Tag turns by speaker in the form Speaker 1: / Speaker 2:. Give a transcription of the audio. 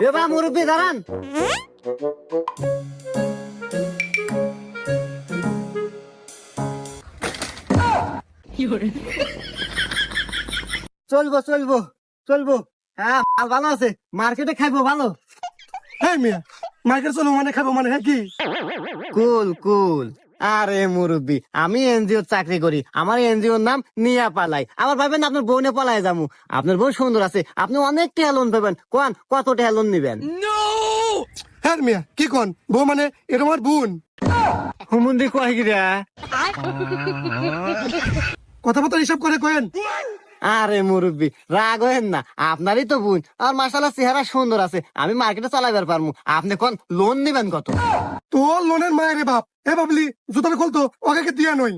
Speaker 1: এবার মুরব্বী দাঁড়ান। চলবো চলবো চলবো। হ্যাঁ মাল ভালো আছে, মার্কেটে খাইবো ভালো।
Speaker 2: হ্যাঁ মিয়া, মার্কেট চলো মানে খাবো মানে, হ্যাঁ কি?
Speaker 1: কুল কুল। আরে মুরব্বী, আমি এনজিওর চাকরি করি, আমার এনজিওর নাম নিয়া পালাই। আমার ভাবেন আপনার বউনে পালাই যাবো, আপনার বউ সুন্দর আছে, আপনি অনেক টাকা লোন পাবেন। কোন কত টাকা লোন নিবেন?
Speaker 2: হ্যাঁ মিয়া, কি কন বউ মানে এটা আমার বোন।
Speaker 1: হুমুন্দি কয় গিরা।
Speaker 2: কথাবার্তা হিসাব করে কেন?
Speaker 1: আরে মুরব্বী রাগ হয়েন না, আপনারই তো বোন, আর মাশাআল্লাহ চেহারা সুন্দর আছে, আমি মার্কেটে চালাইবার পারমু। আপনি কোন লোন নিবেন কত?
Speaker 2: তোর লোনের মায়ের রে বাপ, এ বাবলি জুতার খোলতো ওকে দিয়া নই।